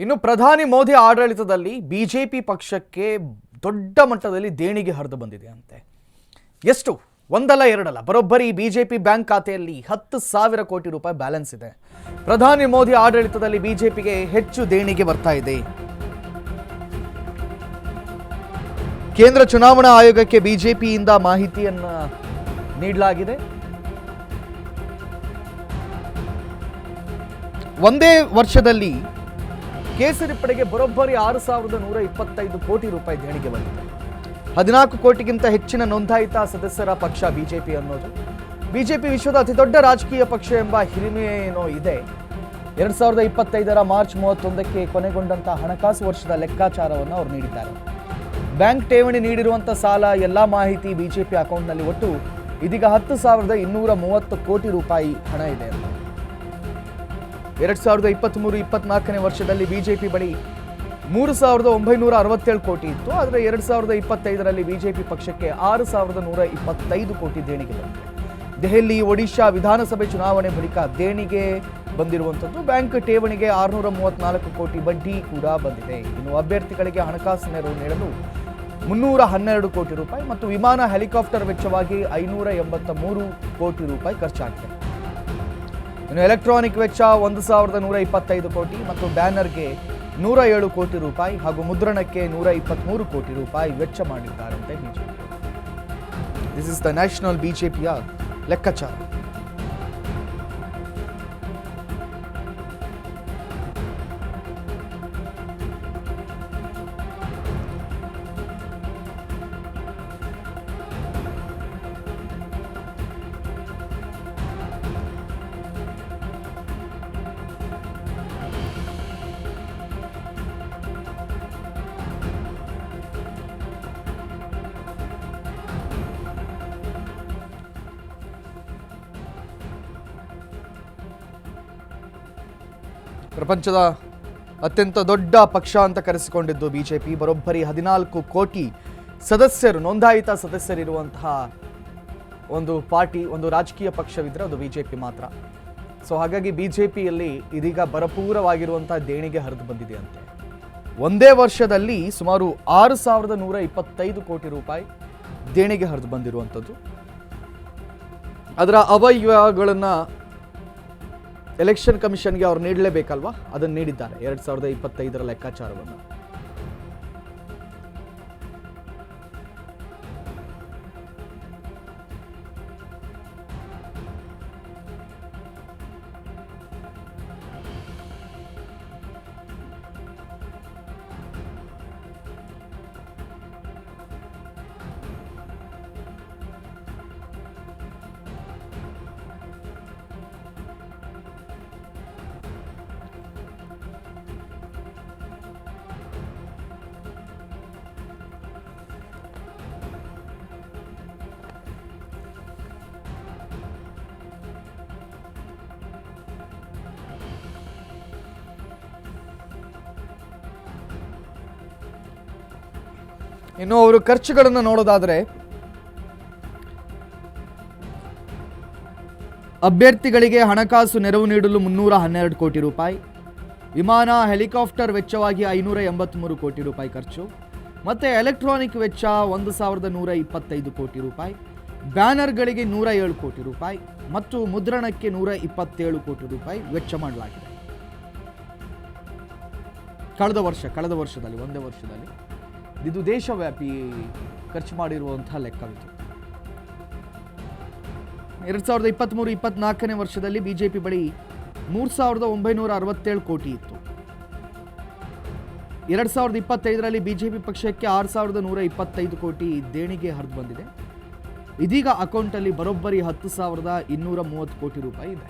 ಇನ್ನು ಪ್ರಧಾನಿ ಮೋದಿ ಆಡಳಿತದಲ್ಲಿ ಬಿಜೆಪಿ ಪಕ್ಷಕ್ಕೆ ದೊಡ್ಡ ಮಟ್ಟದಲ್ಲಿ ದೇಣಿಗೆ ಹರಿದು ಬಂದಿದೆ ಅಂತೆ. ಎಷ್ಟು? ಒಂದಲ್ಲ ಎರಡಲ್ಲ, ಬರೋಬ್ಬರಿ ಬಿಜೆಪಿ ಬ್ಯಾಂಕ್ ಖಾತೆಯಲ್ಲಿ 10,000 ಕೋಟಿ ರೂಪಾಯಿ ಬ್ಯಾಲೆನ್ಸ್ ಇದೆ. ಪ್ರಧಾನಿ ಮೋದಿ ಆಡಳಿತದಲ್ಲಿ ಬಿಜೆಪಿಗೆ ಹೆಚ್ಚು ದೇಣಿಗೆ ಬರ್ತಾ ಇದೆ. ಕೇಂದ್ರ ಚುನಾವಣಾ ಆಯೋಗಕ್ಕೆ ಬಿಜೆಪಿಯಿಂದ ಮಾಹಿತಿಯನ್ನು ನೀಡಲಾಗಿದೆ. ಒಂದೇ ವರ್ಷದಲ್ಲಿ ಕೇಸರಿ ಪಡೆಗೆ ಬರೋಬ್ಬರಿ 6,125 ಕೋಟಿ ರೂಪಾಯಿ ದೇಣಿಗೆ ಬಂದಿದೆ. 14 ಕೋಟಿಗಿಂತ ಹೆಚ್ಚಿನ ನೋಂದಾಯಿತ ಸದಸ್ಯರ ಪಕ್ಷ ಬಿಜೆಪಿ ಅನ್ನೋದು. ಬಿಜೆಪಿ ವಿಶ್ವದ ಅತಿದೊಡ್ಡ ರಾಜಕೀಯ ಪಕ್ಷ ಎಂಬ ಹಿರಿಮೆ ಏನೋ ಇದೆ. 2025ರ ಮಾರ್ಚ್ 31ಕ್ಕೆ ಕೊನೆಗೊಂಡಂತಹ ಹಣಕಾಸು ವರ್ಷದ ಲೆಕ್ಕಾಚಾರವನ್ನು ಅವರು ನೀಡಿದ್ದಾರೆ. ಬ್ಯಾಂಕ್ ಠೇವಣಿ ನೀಡಿರುವಂಥ ಸಾಲ ಎಲ್ಲ ಮಾಹಿತಿ ಬಿಜೆಪಿ ಅಕೌಂಟ್ನಲ್ಲಿ ಒಟ್ಟು ಇದೀಗ 10,230 ಕೋಟಿ ರೂಪಾಯಿ ಹಣ ಇದೆ. 2023-24ನೇ ವರ್ಷದಲ್ಲಿ ಬಿಜೆಪಿ ಬಳಿ 3,967 ಕೋಟಿ ಇತ್ತು. ಆದರೆ 2025ರಲ್ಲಿ ಬಿಜೆಪಿ ಪಕ್ಷಕ್ಕೆ 6,125 ಕೋಟಿ ದೇಣಿಗೆ ಬಂದಿದೆ. ದೆಹಲಿ, ಒಡಿಶಾ ವಿಧಾನಸಭೆ ಚುನಾವಣೆ ಬಳಿಕ ದೇಣಿಗೆ ಬಂದಿರುವಂಥದ್ದು. ಬ್ಯಾಂಕ್ ಠೇವಣಿಗೆ 634 ಕೋಟಿ ಬಡ್ಡಿ ಕೂಡ ಬಂದಿದೆ. ಇನ್ನು ಅಭ್ಯರ್ಥಿಗಳಿಗೆ ಹಣಕಾಸು ನೆರವು ನೀಡಲು 312 ಕೋಟಿ ರೂಪಾಯಿ ಮತ್ತು ವಿಮಾನ ಹೆಲಿಕಾಪ್ಟರ್ ವೆಚ್ಚವಾಗಿ 583 ಕೋಟಿ ರೂಪಾಯಿ ಖರ್ಚಾಗಿದೆ. ಇನ್ನು ಎಲೆಕ್ಟ್ರಾನಿಕ್ ವೆಚ್ಚ 1,125 ಕೋಟಿ ಮತ್ತು ಬ್ಯಾನರ್ಗೆ 107 ಕೋಟಿ ರೂಪಾಯಿ ಹಾಗೂ ಮುದ್ರಣಕ್ಕೆ 123 ಕೋಟಿ ರೂಪಾಯಿ ವೆಚ್ಚ ಮಾಡಿದ್ದಾರಂತೆ BJP. This is the national ಬಿಜೆಪಿಯ ಲೆಕ್ಕಾಚಾರ. ಪ್ರಪಂಚದ ಅತ್ಯಂತ ದೊಡ್ಡ ಪಕ್ಷ ಅಂತ ಕರೆಸಿಕೊಂಡಿದ್ದು ಬಿಜೆಪಿ. ಬರೋಬ್ಬರಿ 14 ಕೋಟಿ ಸದಸ್ಯರು, ನೋಂದಾಯಿತ ಸದಸ್ಯರಿರುವಂತಹ ಒಂದು ಪಾರ್ಟಿ, ಒಂದು ರಾಜಕೀಯ ಪಕ್ಷವಿದ್ರೆ ಅದು ಬಿಜೆಪಿ ಮಾತ್ರ. ಸೊ ಹಾಗಾಗಿ ಬಿಜೆಪಿಯಲ್ಲಿ ಇದೀಗ ಭರಪೂರವಾಗಿರುವಂತಹ ದೇಣಿಗೆ ಹರಿದು ಬಂದಿದೆ ಅಂತೆ. ಒಂದೇ ವರ್ಷದಲ್ಲಿ ಸುಮಾರು 6,125 ಕೋಟಿ ರೂಪಾಯಿ ದೇಣಿಗೆ ಹರಿದು ಬಂದಿರುವಂಥದ್ದು. ಅದರ ಅವಯವಗಳನ್ನು ಎಲೆಕ್ಷನ್ ಕಮಿಷನ್ಗೆ ಅವ್ರು ನೀಡಲೇಬೇಕಲ್ವಾ, ಅದನ್ನು ನೀಡಿದ್ದಾರೆ 2025ರ ಲೆಕ್ಕಾಚಾರವನ್ನು. ಇನ್ನು ಅವರು ಖರ್ಚುಗಳನ್ನು ನೋಡೋದಾದರೆ ಅಭ್ಯರ್ಥಿಗಳಿಗೆ ಹಣಕಾಸು ನೆರವು ನೀಡಲು 312 ಕೋಟಿ ರೂಪಾಯಿ, ವಿಮಾನ ಹೆಲಿಕಾಪ್ಟರ್ ವೆಚ್ಚವಾಗಿ 583 ಕೋಟಿ ರೂಪಾಯಿ ಖರ್ಚು, ಮತ್ತು ಎಲೆಕ್ಟ್ರಾನಿಕ್ ವೆಚ್ಚ 1,125 ಕೋಟಿ ರೂಪಾಯಿ, ಬ್ಯಾನರ್ಗಳಿಗೆ 107 ಕೋಟಿ ರೂಪಾಯಿ ಮತ್ತು ಮುದ್ರಣಕ್ಕೆ 127 ಕೋಟಿ ರೂಪಾಯಿ ವೆಚ್ಚ ಮಾಡಲಾಗಿದೆ. ಕಳೆದ ವರ್ಷದಲ್ಲಿ ಒಂದೇ ವರ್ಷದಲ್ಲಿ ಇದು ದೇಶವ್ಯಾಪಿ ಖರ್ಚು ಮಾಡಿರುವಂತಹ ಲೆಕ್ಕವಿದು. 2023-24ನೇ ವರ್ಷದಲ್ಲಿ ಬಿಜೆಪಿ ಬಳಿ 3,967 ಕೋಟಿ ಇತ್ತು. 2025ರಲ್ಲಿ ಬಿಜೆಪಿ ಪಕ್ಷಕ್ಕೆ 6,125 ಕೋಟಿ ದೇಣಿಗೆ ಹರಿದು ಬಂದಿದೆ. ಇದೀಗ ಅಕೌಂಟಲ್ಲಿ ಬರೋಬ್ಬರಿ 10,230 ಕೋಟಿ ರೂಪಾಯಿ ಇದೆ.